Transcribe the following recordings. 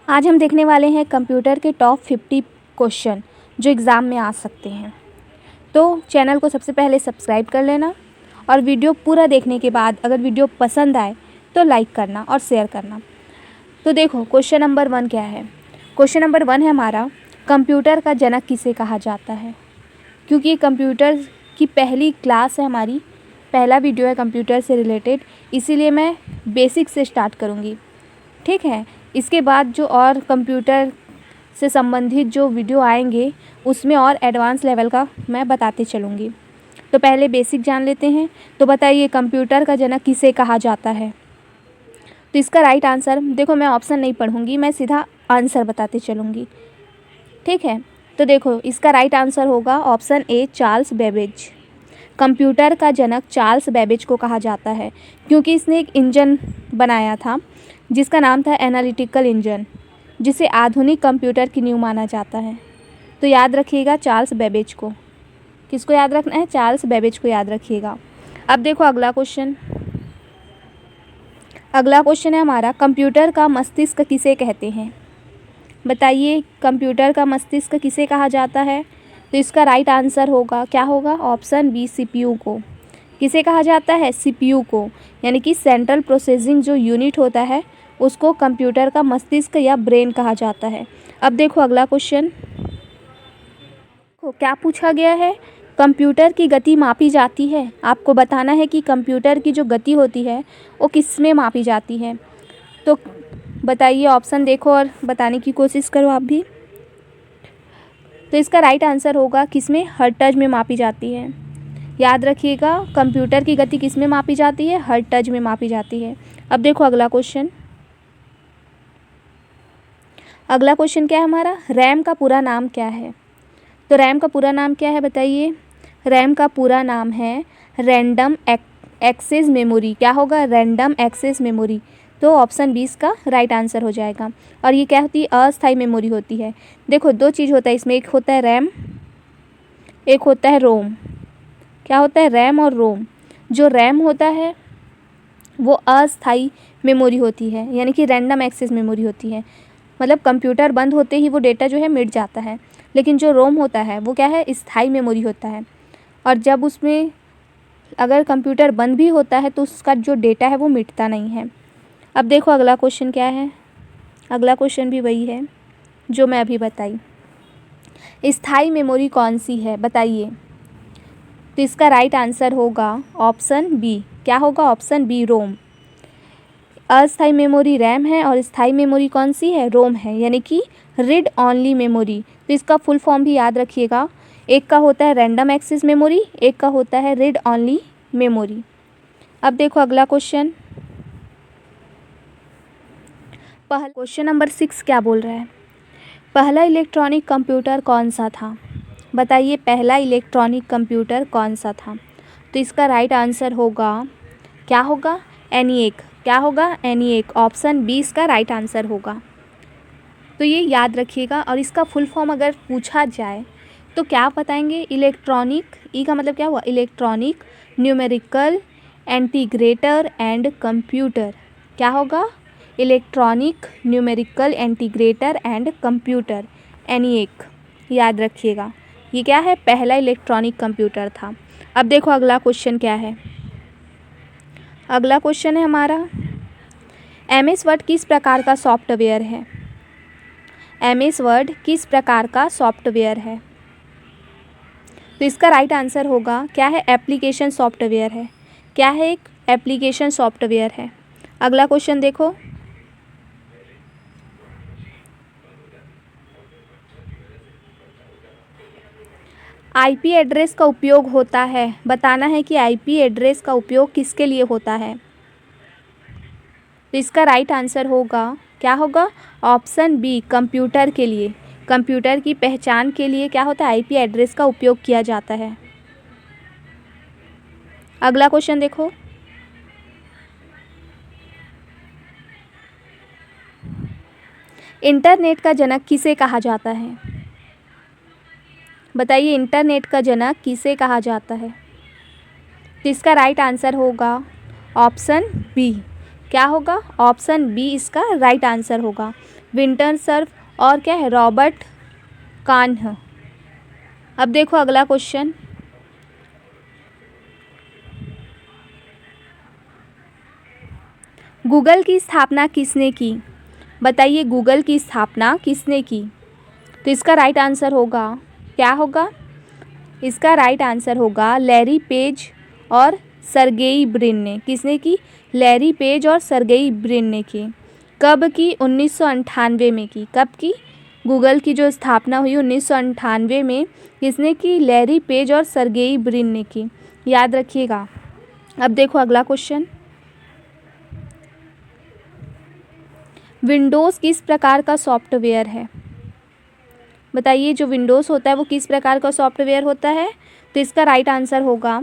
आज हम देखने वाले हैं कंप्यूटर के टॉप 50 क्वेश्चन जो एग्ज़ाम में आ सकते हैं। तो चैनल को सबसे पहले सब्सक्राइब कर लेना और वीडियो पूरा देखने के बाद अगर वीडियो पसंद आए तो लाइक करना और शेयर करना। तो देखो क्वेश्चन नंबर 1 क्या है। क्वेश्चन नंबर 1 है हमारा, कंप्यूटर का जनक किसे कहा जाता है। क्योंकि ये कंप्यूटर की पहली क्लास है हमारी, पहला वीडियो है कंप्यूटर से रिलेटेड, इसीलिए मैं बेसिक से स्टार्ट करूँगी, ठीक है। इसके बाद जो और कंप्यूटर से संबंधित जो वीडियो आएंगे उसमें और एडवांस लेवल का मैं बताते चलूँगी। तो पहले बेसिक जान लेते हैं। तो बताइए कंप्यूटर का जनक किसे कहा जाता है। तो इसका राइट आंसर, देखो मैं ऑप्शन नहीं पढ़ूँगी, मैं सीधा आंसर बताते चलूँगी, ठीक है। तो देखो इसका राइट आंसर होगा option A, Charles Babbage. Computer का जनक चार्ल्स बेबेज को कहा जाता है क्योंकि इसने एक इंजन बनाया था जिसका नाम था एनालिटिकल इंजन, जिसे आधुनिक कंप्यूटर की नींव माना जाता है। तो याद रखिएगा चार्ल्स बेबेज को। किसको याद रखना है? चार्ल्स बेबेज को याद रखिएगा। अब देखो अगला क्वेश्चन। अगला क्वेश्चन है हमारा, कंप्यूटर का मस्तिष्क किसे कहते हैं। बताइए कंप्यूटर का मस्तिष्क किसे कहा जाता है। तो इसका राइट आंसर होगा, क्या होगा? ऑप्शन बी, सीपीयू को। किसे कहा जाता है? सीपीयू को, यानी कि सेंट्रल प्रोसेसिंग जो यूनिट होता है उसको कंप्यूटर का मस्तिष्क या ब्रेन कहा जाता है। अब देखो अगला क्वेश्चन को क्या पूछा गया है, कंप्यूटर की गति मापी जाती है। आपको बताना है कि कंप्यूटर की जो गति होती है वो किस में मापी जाती है। तो बताइए, ऑप्शन देखो और बताने की कोशिश करो आप भी। तो इसका राइट आंसर होगा किस में? हर्ट्ज में मापी जाती है। याद रखिएगा कंप्यूटर की गति किस में मापी जाती है? हर्ट्ज में मापी जाती है। अब देखो अगला क्वेश्चन। अगला क्वेश्चन क्या है हमारा, रैम का पूरा नाम क्या है। तो रैम का पूरा नाम क्या है बताइए। रैम का पूरा नाम है रैंडम एक्सेस मेमोरी। क्या होगा? Random access memory. तो ऑप्शन 20 का राइट आंसर हो जाएगा। और ये क्या होती है? अस्थायी मेमोरी होती है। देखो दो चीज़ होता है इसमें, एक होता है रैम, एक होता है रोम। क्या होता है? रैम और रोम। जो रैम होता है वो अस्थायी मेमोरी होती है, यानी कि रैंडम एक्सेस मेमोरी होती है। मतलब कंप्यूटर बंद होते ही वो डेटा जो है मिट जाता है। लेकिन जो रोम होता है वो क्या है? स्थायी मेमोरी होता है। और जब उसमें अगर कंप्यूटर बंद भी होता है तो उसका जो डेटा है वो मिटता नहीं है। अब देखो अगला क्वेश्चन क्या है। अगला क्वेश्चन भी वही है जो मैं अभी बताई। स्थायी मेमोरी कौन सी है बताइए। तो इसका राइट आंसर होगा ऑप्शन बी। क्या होगा? ऑप्शन बी, रोम। अस्थायी मेमोरी रैम है और स्थायी मेमोरी कौन सी है? रोम है, यानी कि रीड ऑनली मेमोरी। तो इसका फुल फॉर्म भी याद रखिएगा। एक का होता है रैंडम एक्सेस मेमोरी, एक का होता है रीड ऑनली मेमोरी। अब देखो अगला क्वेश्चन। पहला क्वेश्चन नंबर 6 क्या बोल रहा है, पहला इलेक्ट्रॉनिक कंप्यूटर कौन सा था। बताइए पहला इलेक्ट्रॉनिक कंप्यूटर कौन सा था। तो इसका राइट आंसर होगा, क्या होगा? ENIAC। क्या होगा? ENIAC। ऑप्शन 20 का राइट आंसर होगा। तो ये याद रखिएगा। और इसका फुल फॉर्म अगर पूछा जाए तो क्या बताएंगे? इलेक्ट्रॉनिक, ई का मतलब क्या हुआ? Electronic numerical integrator and computer. क्या होगा? Electronic numerical integrator and computer, ENIAC। याद रखिएगा ये क्या है? पहला इलेक्ट्रॉनिक कंप्यूटर था। अब देखो अगला क्वेश्चन क्या है। अगला क्वेश्चन है हमारा, MS वर्ड किस प्रकार का सॉफ्टवेयर है। MS वर्ड किस प्रकार का सॉफ्टवेयर है। तो इसका राइट आंसर होगा, क्या है? एप्लीकेशन सॉफ्टवेयर है। क्या है? एक एप्लीकेशन सॉफ्टवेयर है। अगला क्वेश्चन देखो। IP एड्रेस का उपयोग होता है। बताना है कि IP एड्रेस का उपयोग किसके लिए होता है। तो इसका राइट आंसर होगा, क्या होगा? ऑप्शन बी, कंप्यूटर के लिए। कंप्यूटर की पहचान के लिए क्या होता है? IP एड्रेस का उपयोग किया जाता है। अगला क्वेश्चन देखो। इंटरनेट का जनक किसे कहा जाता है। बताइए इंटरनेट का जनक किसे कहा जाता है। तो इसका राइट आंसर होगा ऑप्शन बी। क्या होगा? ऑप्शन बी इसका राइट आंसर होगा। विंटर सर्फ और क्या है, रॉबर्ट कान्ह। अब देखो अगला क्वेश्चन, गूगल की स्थापना किसने की? बताइए गूगल की स्थापना किसने की? तो इसका राइट आंसर होगा, क्या होगा? इसका राइट आंसर होगा लैरी पेज और सर्गेई ब्रिन ने। किसने की? लैरी पेज और सर्गेई ब्रिन ने की। कब की? 1998 में की। कब की? गूगल की जो स्थापना हुई 1998 में, किसने की? लैरी पेज और सर्गेई ब्रिन ने की। याद रखिएगा। अब देखो अगला क्वेश्चन, विंडोज़ किस प्रकार का सॉफ्टवेयर है? बताइए जो विंडोज़ होता है वो किस प्रकार का सॉफ्टवेयर होता है? तो इसका राइट आंसर होगा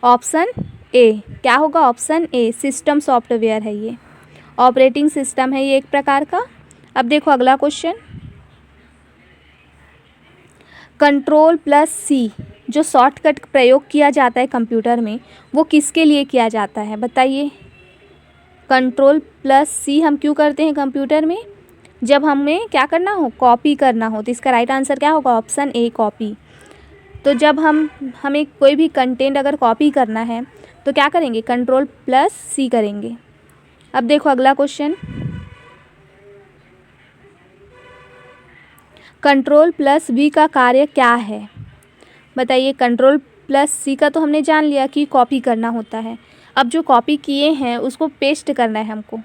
ऑप्शन ए। क्या होगा? ऑप्शन ए, सिस्टम सॉफ्टवेयर है ये, ऑपरेटिंग सिस्टम है ये एक प्रकार का। अब देखो अगला क्वेश्चन, Ctrl+C जो शॉर्टकट प्रयोग किया जाता है कंप्यूटर में, वो किसके लिए किया जाता है? बताइए। Ctrl+C हम क्यों करते हैं कंप्यूटर में? जब हमें क्या करना हो, कॉपी करना हो। तो इसका राइट आंसर क्या होगा? Option A, copy. तो जब हमें कोई भी कंटेंट अगर कॉपी करना है तो क्या करेंगे? Ctrl+C करेंगे। अब देखो अगला क्वेश्चन, Ctrl+V का कार्य क्या है? बताइए। Ctrl+C का तो हमने जान लिया कि कॉपी करना होता है। अब जो कॉपी किए हैं उसको पेस्ट करना है हमको,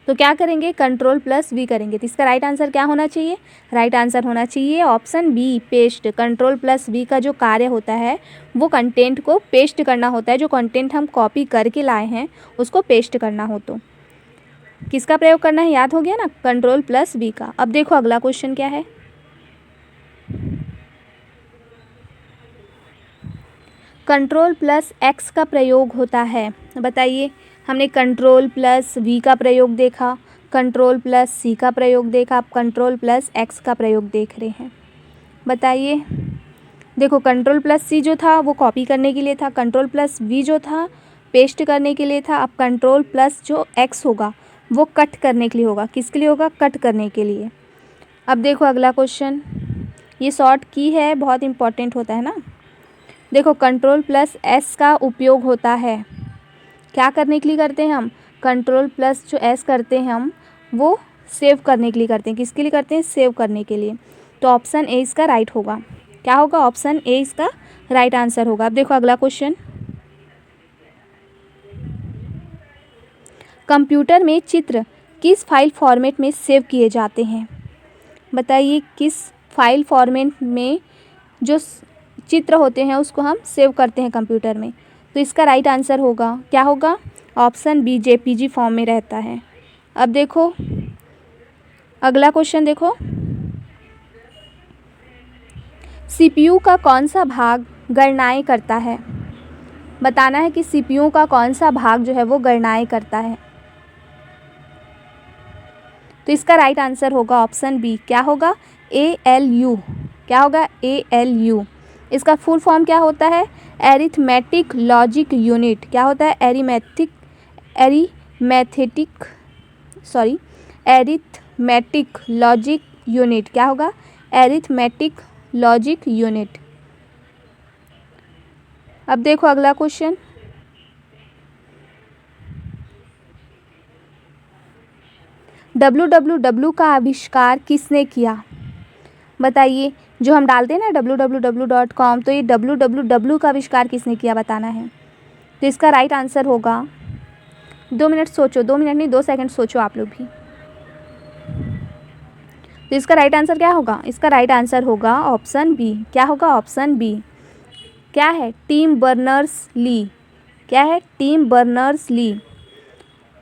तो क्या करेंगे? Ctrl+V करेंगे। तो इसका राइट आंसर क्या होना चाहिए? राइट आंसर होना चाहिए ऑप्शन बी, पेस्ट। Ctrl+V का जो कार्य होता है वो कंटेंट को पेस्ट करना होता है। जो कंटेंट हम कॉपी करके लाए हैं उसको पेस्ट करना हो तो किसका प्रयोग करना है? याद हो गया ना, Ctrl+V का। अब देखो अगला क्वेश्चन क्या है, Ctrl+X का प्रयोग होता है। बताइए। हमने Ctrl+V का प्रयोग देखा, Ctrl+C का प्रयोग देखा, अब Ctrl+X का प्रयोग देख रहे हैं। बताइए। देखो Ctrl+C जो था वो कॉपी करने के लिए था, Ctrl+V जो था पेस्ट करने के लिए था, अब Ctrl+X होगा वो कट करने के लिए होगा। किसके लिए होगा? कट करने के लिए। अब देखो अगला क्वेश्चन, ये शॉर्ट की है, बहुत इंपॉर्टेंट होता है ना। देखो Ctrl+S का उपयोग होता है, क्या करने के लिए करते हैं हम? Ctrl+S करते हैं हम, वो सेव करने के लिए करते हैं। किसके लिए करते हैं? सेव करने के लिए। तो ऑप्शन ए इसका राइट होगा। क्या होगा? ऑप्शन ए इसका राइट आंसर होगा। अब देखो अगला क्वेश्चन, कंप्यूटर में चित्र किस फाइल फॉर्मेट में सेव किए जाते हैं? बताइए किस फाइल फॉर्मेट में जो चित्र होते हैं उसको हम सेव करते हैं कंप्यूटर में? तो इसका राइट आंसर होगा, क्या होगा? ऑप्शन बी, JPG फॉर्म में रहता है। अब देखो अगला क्वेश्चन, देखो CPU का कौन सा भाग गणनाएं करता है? बताना है कि CPU का कौन सा भाग जो है वो गणनाएं करता है। तो इसका राइट आंसर होगा ऑप्शन बी, क्या होगा? ALU। क्या होगा? ALU। इसका फुल फॉर्म क्या होता है? Arithmetic logic unit. क्या होता है? Arithmetic logic unit. क्या होगा? Arithmetic logic unit. अब देखो अगला क्वेश्चन, www का आविष्कार किसने किया? बताइए। जो हम डालते हैं ना www.com, तो ये www का आविष्कार किसने किया बताना है। तो इसका राइट आंसर होगा, 2 मिनट सोचो, 2 मिनट नहीं 2 सेकंड सोचो आप लोग भी। तो इसका राइट आंसर क्या होगा? इसका राइट आंसर होगा ऑप्शन बी। क्या होगा? Option B. क्या है? Tim Berners-Lee. क्या है? Tim Berners-Lee.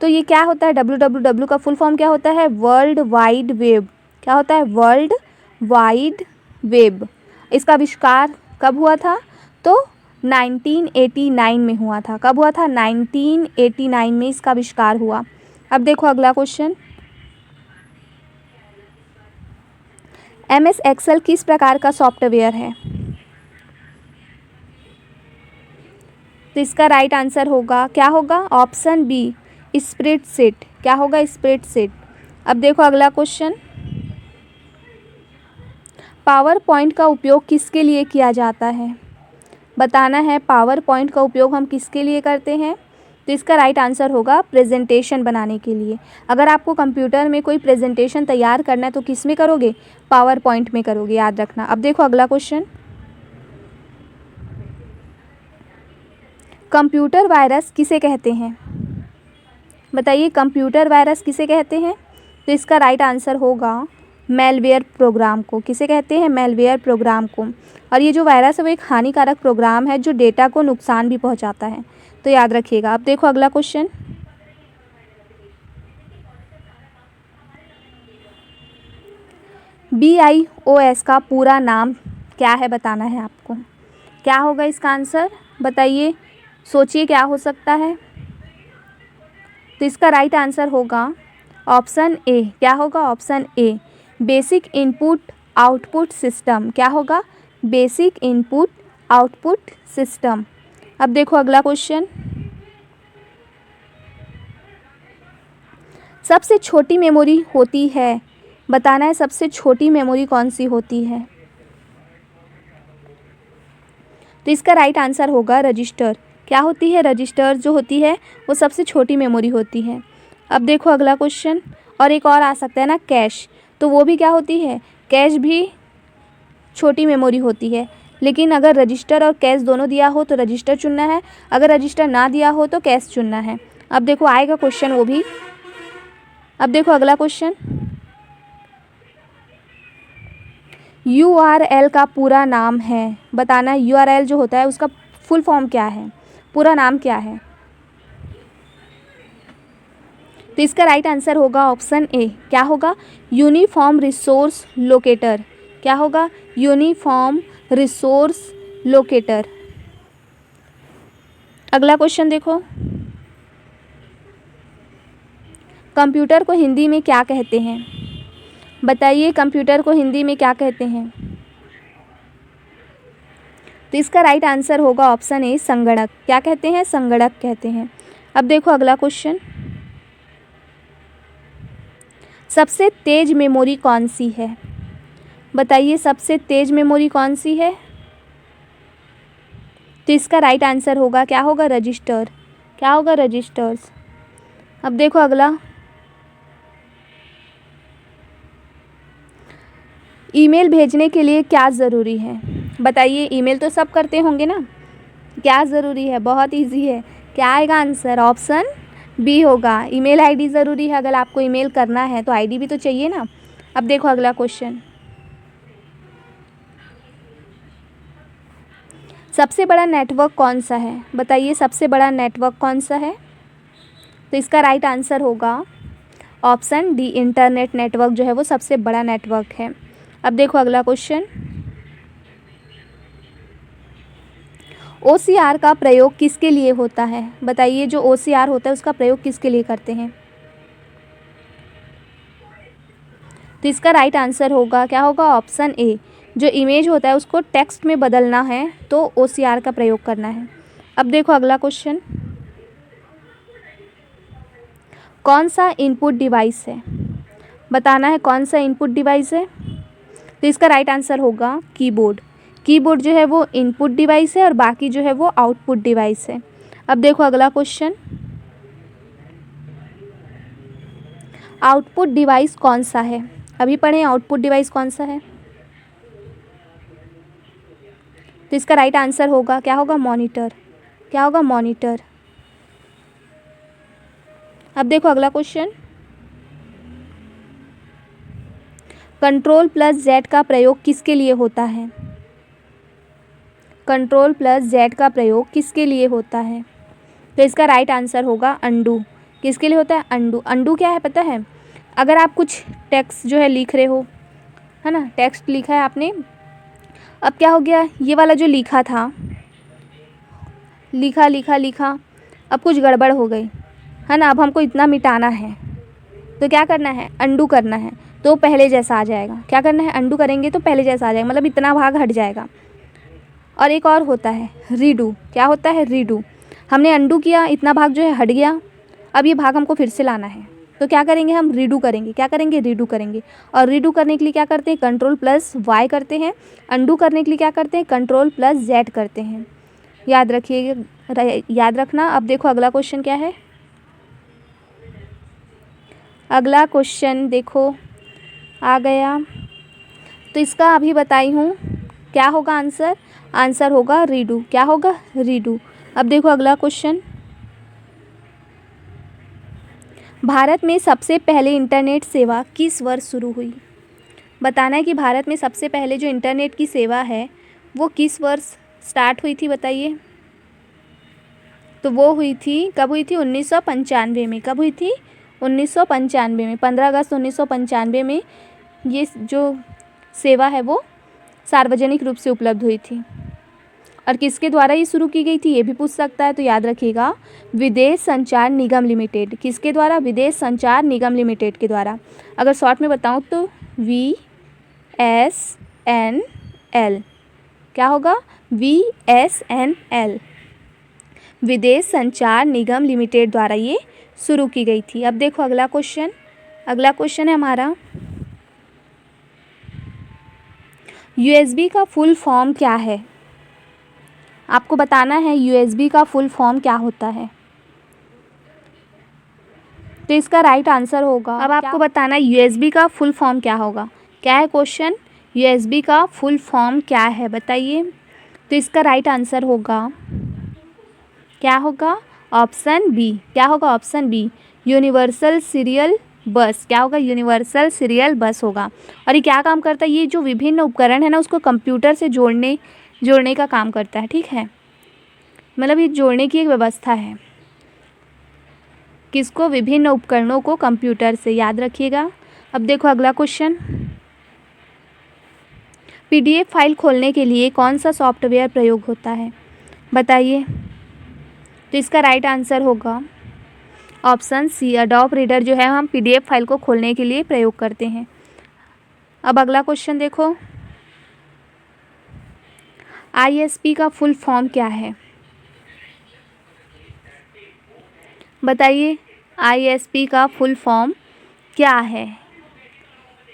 तो ये क्या होता है? www का फुल फॉर्म क्या होता है? World wide web. क्या होता है? World wide web. इसका आविष्कार कब हुआ था? तो 1989 में हुआ था। कब हुआ था? 1989 में इसका आविष्कार हुआ। अब देखो अगला क्वेश्चन, MS एक्सेल किस प्रकार का सॉफ्टवेयर है? तो इसका राइट आंसर होगा, क्या होगा? Option B, spreadsheet. क्या होगा? स्प्रेडशीट। अब देखो अगला क्वेश्चन, पावर पॉइंट का उपयोग किसके लिए किया जाता है? बताना है पावर पॉइंट का उपयोग हम किसके लिए करते हैं। तो इसका राइट आंसर होगा प्रेजेंटेशन बनाने के लिए। अगर आपको कंप्यूटर में कोई प्रेजेंटेशन तैयार करना है तो किस में करोगे? पावर पॉइंट में करोगे, याद रखना। अब देखो अगला क्वेश्चन, कंप्यूटर वायरस किसे कहते हैं? बताइए कंप्यूटर वायरस किसे कहते हैं? तो इसका राइट आंसर होगा मेलवेयर प्रोग्राम को। किसे कहते हैं? मेलवेयर प्रोग्राम को। और ये जो वायरस है वो एक हानिकारक प्रोग्राम है जो डेटा को नुकसान भी पहुंचाता है, तो याद रखिएगा। अब देखो अगला क्वेश्चन, BIOS का पूरा नाम क्या है? बताना है आपको। क्या होगा इसका आंसर? बताइए, सोचिए क्या हो सकता है। तो इसका राइट आंसर होगा ऑप्शन ए। क्या होगा? Option A, basic input output system. क्या होगा? Basic input output system. अब देखो अगला क्वेश्चन, सबसे छोटी मेमोरी होती है, बताना है सबसे छोटी मेमोरी कौन सी होती है। तो इसका राइट आंसर होगा रजिस्टर। क्या होती है? रजिस्टर जो होती है वो सबसे छोटी मेमोरी होती है। अब देखो अगला क्वेश्चन, और एक और आ सकता है ना, कैश, तो वो भी क्या होती है? कैश भी छोटी मेमोरी होती है। लेकिन अगर रजिस्टर और कैश दोनों दिया हो तो रजिस्टर चुनना है, अगर रजिस्टर ना दिया हो तो कैश चुनना है। अब देखो आएगा क्वेश्चन वो भी। अब देखो अगला क्वेश्चन, URL का पूरा नाम है, बताना है URL जो होता है उसका फुल फॉर्म क्या है, पूरा नाम क्या है। तो इसका राइट आंसर होगा ऑप्शन ए। क्या होगा? Uniform resource locator. क्या होगा? Uniform resource locator. अगला क्वेश्चन देखो, कंप्यूटर को हिंदी में क्या कहते हैं? बताइए कंप्यूटर को हिंदी में क्या कहते हैं। तो इसका राइट आंसर होगा ऑप्शन ए, संगणक। क्या कहते हैं? संगणक कहते हैं। अब देखो अगला क्वेश्चन, सबसे तेज मेमोरी कौन सी है? बताइए सबसे तेज मेमोरी कौन सी है। तो इसका राइट आंसर होगा, क्या होगा? रजिस्टर। क्या होगा? रजिस्टर्स। अब देखो अगला, ईमेल भेजने के लिए क्या ज़रूरी है? बताइए, ईमेल तो सब करते होंगे ना, क्या ज़रूरी है? बहुत इजी है। क्या आएगा आंसर? ऑप्शन बी होगा, ईमेल आईडी ज़रूरी है। अगर आपको ईमेल करना है तो आईडी भी तो चाहिए ना। अब देखो अगला क्वेश्चन, सबसे बड़ा नेटवर्क कौन सा है? बताइए सबसे बड़ा नेटवर्क कौन सा है। तो इसका राइट आंसर होगा ऑप्शन डी, इंटरनेट नेटवर्क जो है वो सबसे बड़ा नेटवर्क है। अब देखो अगला क्वेश्चन, OCR का प्रयोग किसके लिए होता है? बताइए जो OCR होता है उसका प्रयोग किसके लिए करते हैं। तो इसका राइट आंसर होगा, क्या होगा? ऑप्शन ए, जो इमेज होता है उसको टेक्स्ट में बदलना है तो OCR का प्रयोग करना है। अब देखो अगला क्वेश्चन, कौन सा इनपुट डिवाइस है? बताना है कौन सा इनपुट डिवाइस है। तो इसका राइट आंसर होगा कीबोर्ड। कीबोर्ड जो है वो इनपुट डिवाइस है और बाकी जो है वो आउटपुट डिवाइस है। अब देखो अगला क्वेश्चन, आउटपुट डिवाइस कौन सा है? अभी पढ़ें आउटपुट डिवाइस कौन सा है। तो इसका राइट आंसर होगा, क्या होगा? मॉनिटर। क्या होगा? मॉनिटर। अब देखो अगला क्वेश्चन, Ctrl+Z का प्रयोग किसके लिए होता है? Ctrl+Z का प्रयोग किसके लिए होता है? तो इसका राइट आंसर होगा अंडू। किसके लिए होता है? अंडू। अंडू क्या है पता है? अगर आप कुछ टेक्स्ट जो है लिख रहे हो, है ना, टेक्स्ट लिखा है आपने, अब क्या हो गया, ये वाला जो लिखा था, लिखा लिखा लिखा, अब कुछ गड़बड़ हो गई, है ना, अब हमको इतना मिटाना है तो क्या करना है? अंडू करना है, तो पहले जैसा आ जाएगा। क्या करना है? अंडू करेंगे तो पहले जैसा आ जाएगा, मतलब इतना भाग हट जाएगा। और एक और होता है रीडू। क्या होता है? रीडू। हमने अंडू किया, इतना भाग जो है हट गया, अब ये भाग हमको फिर से लाना है, तो क्या करेंगे हम, रीडू करेंगे। क्या करेंगे, रीडू करेंगे। और रीडू करने के लिए क्या करते हैं, Ctrl+Y करते हैं। अंडू करने के लिए क्या करते हैं, Ctrl+Z करते हैं। याद रखिएगा, याद रखना। अब देखो अगला क्वेश्चन क्या है। अगला क्वेश्चन देखो आ गया, तो इसका अभी बताई हूँ क्या होगा आंसर। आंसर होगा रीडू। क्या होगा, रीडू। अब देखो अगला क्वेश्चन, भारत में सबसे पहले इंटरनेट सेवा किस वर्ष शुरू हुई। बताना है कि भारत में सबसे पहले जो इंटरनेट की सेवा है वो किस वर्ष स्टार्ट हुई थी, बताइए। तो वो हुई थी, कब हुई थी, 1995 में। कब हुई थी, 1995 में। 15 अगस्त 1995 में ये जो सेवा है वो सार्वजनिक रूप से उपलब्ध हुई थी। और किसके द्वारा ये शुरू की गई थी, ये भी पूछ सकता है, तो याद रखिएगा, विदेश संचार निगम लिमिटेड। किसके द्वारा, विदेश संचार निगम लिमिटेड के द्वारा। अगर शॉर्ट में बताऊँ तो VSNL। क्या होगा, VSNL, विदेश संचार निगम लिमिटेड द्वारा ये शुरू की गई थी। अब देखो अगला क्वेश्चन। अगला क्वेश्चन है हमारा, USB का फुल फॉर्म क्या है। आपको बताना है USB का फुल फॉर्म क्या होता है। तो इसका राइट आंसर होगा, अब आपको बताना है USB का फुल फॉर्म क्या होगा। क्या है क्वेश्चन, USB का फुल फॉर्म क्या है, बताइए। तो इसका राइट आंसर होगा, क्या होगा, ऑप्शन बी। क्या होगा, ऑप्शन बी, यूनिवर्सल सीरियल बस। क्या होगा, यूनिवर्सल सीरियल बस होगा। और ये क्या काम करता है, ये जो विभिन्न उपकरण है ना उसको कंप्यूटर से जोड़ने का काम करता है, ठीक है। मतलब ये जोड़ने की एक व्यवस्था है, किसको, विभिन्न उपकरणों को कंप्यूटर से। याद रखिएगा। अब देखो अगला क्वेश्चन, PDF फाइल खोलने के लिए कौन सा सॉफ्टवेयर प्रयोग होता है, बताइए। तो इसका राइट आंसर होगा ऑप्शन सी, एडोब रीडर जो है हम PDF फाइल को खोलने के लिए प्रयोग करते हैं। अब अगला क्वेश्चन देखो, ISP का फुल फॉर्म क्या है, बताइए। ISP का फुल फॉर्म क्या है।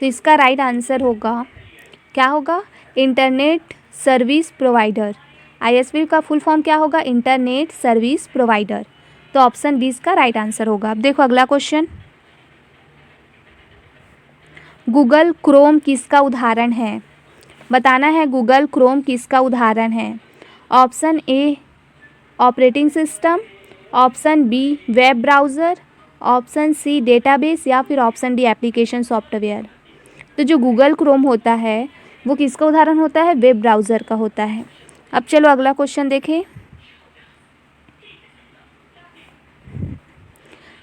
तो इसका राइट आंसर होगा, क्या होगा, इंटरनेट सर्विस प्रोवाइडर। ISP का फुल फॉर्म क्या होगा, इंटरनेट सर्विस प्रोवाइडर। तो ऑप्शन बी इसका राइट आंसर होगा। अब देखो अगला क्वेश्चन, गूगल क्रोम किसका उदाहरण है, बताना है गूगल क्रोम किसका उदाहरण है। Option A operating system, option B web browser, option C database, या फिर ऑप्शन डी एप्लीकेशन सॉफ्टवेयर। तो जो गूगल क्रोम होता है वो किसका उदाहरण होता है, वेब ब्राउज़र का होता है। अब चलो अगला क्वेश्चन देखें,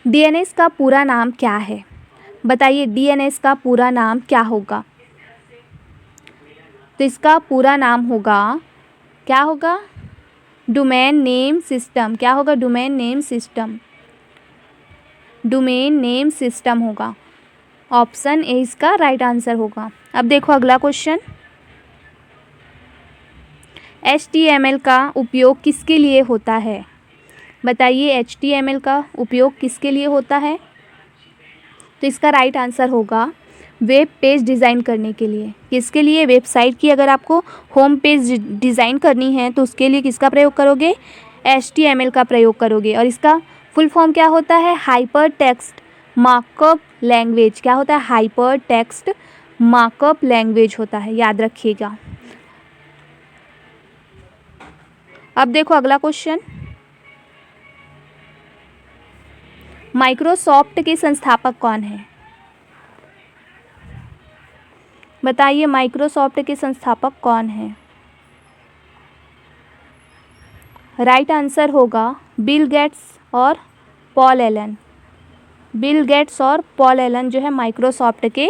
DNS का पूरा नाम क्या है, बताइए। DNS का पूरा नाम क्या होगा। तो इसका पूरा नाम होगा, क्या होगा, डोमेन नेम सिस्टम। क्या होगा, domain name system. Domain name system होगा। ऑप्शन ए इसका राइट आंसर होगा। अब देखो अगला क्वेश्चन, HTML का उपयोग किसके लिए होता है, बताइए। HTML का उपयोग किसके लिए होता है। तो इसका राइट आंसर होगा वेब पेज डिज़ाइन करने के लिए। किसके लिए, वेबसाइट की अगर आपको होम पेज डिज़ाइन करनी है तो उसके लिए किसका प्रयोग करोगे, HTML का प्रयोग करोगे। और इसका फुल फॉर्म क्या होता है, हाइपर टेक्स्ट मार्कअप लैंग्वेज। क्या होता है, हाइपर टेक्स्ट मार्कअप लैंग्वेज होता है, याद रखिएगा। अब देखो अगला क्वेश्चन, माइक्रोसॉफ्ट के संस्थापक कौन है, बताइए। माइक्रोसॉफ्ट के संस्थापक कौन है। राइट आंसर होगा बिल गेट्स और पॉल एलन। बिल गेट्स और पॉल एलन जो है माइक्रोसॉफ्ट के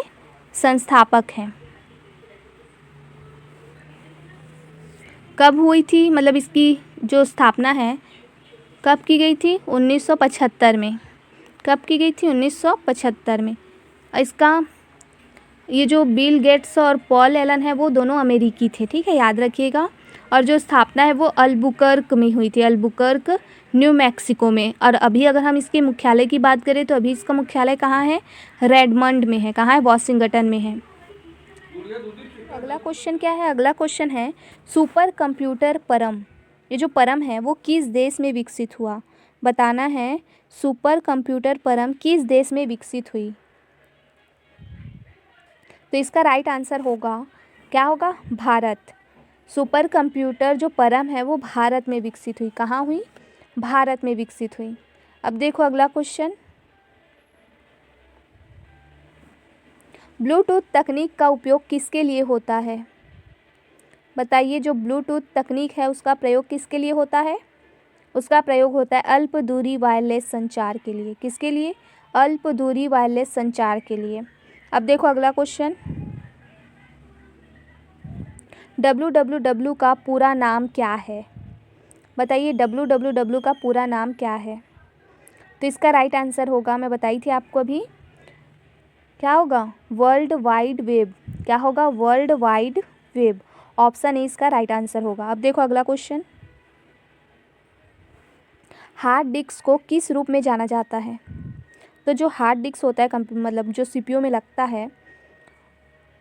संस्थापक हैं। कब हुई थी, मतलब इसकी जो स्थापना है कब की गई थी, 1975 में। कब की गई थी, 1975 में। इसका ये जो बिल गेट्स और पॉल एलन है वो दोनों अमेरिकी थे, ठीक है, याद रखिएगा। और जो स्थापना है वो अल्बुकर्क में हुई थी, अल्बुकर्क न्यू मैक्सिको में। और अभी अगर हम इसके मुख्यालय की बात करें तो अभी इसका मुख्यालय कहाँ है, रेडमंड में है। कहाँ है, वॉशिंगटन में है। अगला क्वेश्चन क्या है, अगला क्वेश्चन है सुपर कंप्यूटर परम, ये जो परम है वो किस देश में विकसित हुआ, बताना है। सुपर कंप्यूटर परम किस देश में विकसित हुई, तो इसका राइट आंसर होगा, क्या होगा, भारत। सुपर कंप्यूटर जो परम है वो भारत में विकसित हुई। कहाँ हुई, भारत में विकसित हुई। अब देखो अगला क्वेश्चन, ब्लूटूथ तकनीक का उपयोग किसके लिए होता है, बताइए। जो ब्लूटूथ तकनीक है उसका प्रयोग किसके लिए होता है, उसका प्रयोग होता है अल्प दूरी वायरलेस संचार के लिए। किसके लिए, अल्प दूरी वायरलेस संचार के लिए। अब देखो अगला क्वेश्चन, www का पूरा नाम क्या है, बताइए। www का पूरा नाम क्या है, तो इसका राइट आंसर होगा, मैं बताई थी आपको अभी, क्या होगा, वर्ल्ड वाइड वेब। क्या होगा, world wide web. Option A इसका राइट आंसर होगा। अब देखो अगला क्वेश्चन, हार्ड डिस्क को किस रूप में जाना जाता है, तो जो हार्ड डिस्क होता है मतलब जो सीपीयू में लगता है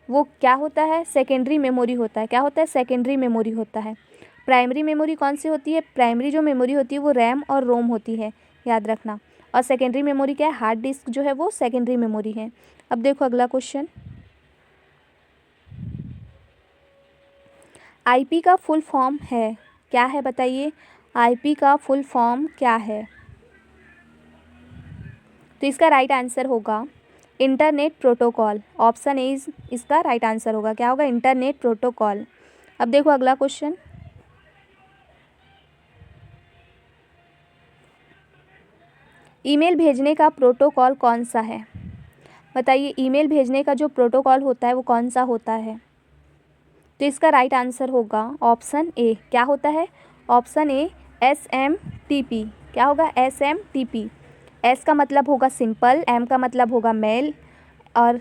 वो क्या होता है, सेकेंडरी मेमोरी होता है। क्या होता है, सेकेंडरी मेमोरी होता है। प्राइमरी मेमोरी कौन सी होती है, प्राइमरी जो मेमोरी होती है वो रैम और रोम होती है, याद रखना। और सेकेंडरी मेमोरी क्या है, हार्ड डिस्क जो है वो सेकेंडरी मेमोरी है। अब देखो अगला क्वेश्चन, आईपी का फुल फॉर्म है, क्या है, बताइए। आईपी का फुल फॉर्म क्या है, तो इसका राइट आंसर होगा इंटरनेट प्रोटोकॉल। ऑप्शन ए इसका राइट आंसर होगा। क्या होगा, इंटरनेट प्रोटोकॉल। अब देखो अगला क्वेश्चन, ईमेल भेजने का प्रोटोकॉल कौन सा है, बताइए। ईमेल भेजने का जो प्रोटोकॉल होता है वो कौन सा होता है, तो इसका राइट आंसर होगा ऑप्शन ए। क्या होता है, ऑप्शन ए SMTP। क्या होगा, SMTP। एस का मतलब होगा सिंपल, एम का मतलब होगा मेल, और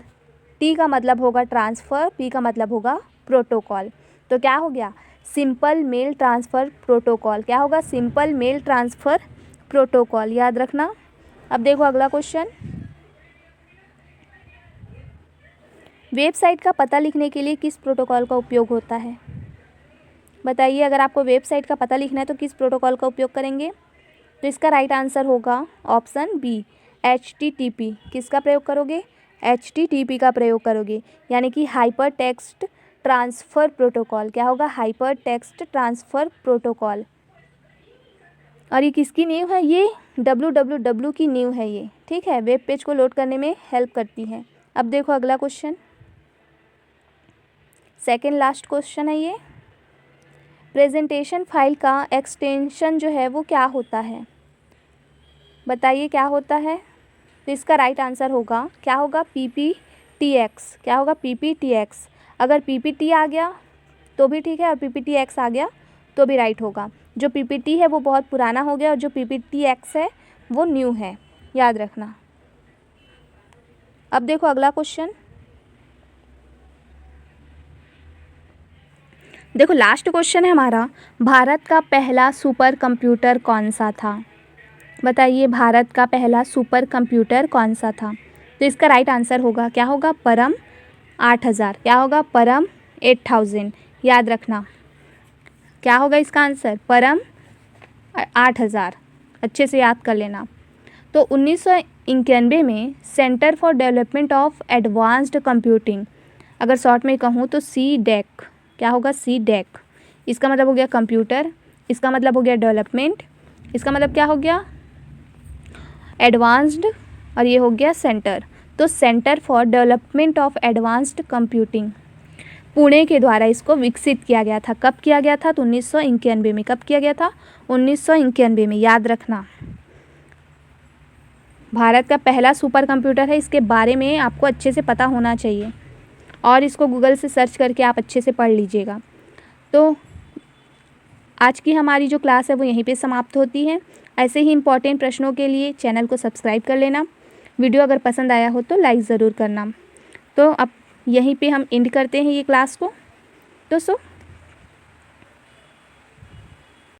टी का मतलब होगा ट्रांसफ़र, पी का मतलब होगा प्रोटोकॉल। तो क्या हो गया, सिंपल मेल ट्रांसफ़र प्रोटोकॉल। क्या होगा, सिंपल मेल ट्रांसफ़र प्रोटोकॉल, याद रखना। अब देखो अगला क्वेश्चन, वेबसाइट का पता लिखने के लिए किस प्रोटोकॉल का उपयोग होता है, बताइए। अगर आपको वेबसाइट का पता लिखना है तो किस प्रोटोकॉल का उपयोग करेंगे, तो इसका राइट आंसर होगा ऑप्शन बी, HTTP। किसका प्रयोग करोगे, HTTP का प्रयोग करोगे, यानी कि हाइपर टेक्स्ट ट्रांसफ़र प्रोटोकॉल। क्या होगा, हाइपर टेक्स्ट ट्रांसफ़र प्रोटोकॉल। और ये किसकी नींव है, ये www की नींव है ये, ठीक है। वेब पेज को लोड करने में हेल्प करती है। अब देखो अगला क्वेश्चन, सेकेंड लास्ट क्वेश्चन है ये, प्रेजेंटेशन फाइल का एक्सटेंशन जो है वो क्या होता है, बताइए क्या होता है। तो इसका राइट आंसर होगा, क्या होगा, PPTX। क्या होगा, PPTX। अगर PPT आ गया तो भी ठीक है और PPTX आ गया तो भी राइट होगा। जो PPT है वो बहुत पुराना हो गया और जो PPTX है वो न्यू है, याद रखना। अब देखो अगला क्वेश्चन, देखो लास्ट क्वेश्चन है हमारा, भारत का पहला सुपर कंप्यूटर कौन सा था, बताइए। भारत का पहला सुपर कंप्यूटर कौन सा था, तो इसका राइट आंसर होगा, क्या होगा, परम 8000। क्या होगा, परम 8000, याद रखना। क्या होगा इसका आंसर, परम 8000, अच्छे से याद कर लेना। तो 1991 में centre for development of advanced computing, अगर शॉर्ट में कहूँ तो CDEC। क्या होगा, CDEC। इसका मतलब हो गया कंप्यूटर, इसका मतलब हो गया डेवलपमेंट, इसका मतलब क्या हो गया, एडवांस्ड, और ये हो गया सेंटर। तो centre for development of advanced computing Pune के द्वारा इसको विकसित किया गया था। कब किया गया था, तो 1991 में। कब किया गया था, 1991 में, याद रखना। भारत का पहला सुपर कंप्यूटर है, इसके बारे में आपको अच्छे से पता होना चाहिए और इसको गूगल से सर्च करके आप अच्छे से पढ़ लीजिएगा। तो आज की हमारी जो क्लास है वो यहीं पे समाप्त होती है। ऐसे ही इम्पॉर्टेंट प्रश्नों के लिए चैनल को सब्सक्राइब कर लेना। वीडियो अगर पसंद आया हो तो लाइक ज़रूर करना। तो अब यहीं पे हम एंड करते हैं ये क्लास को। तो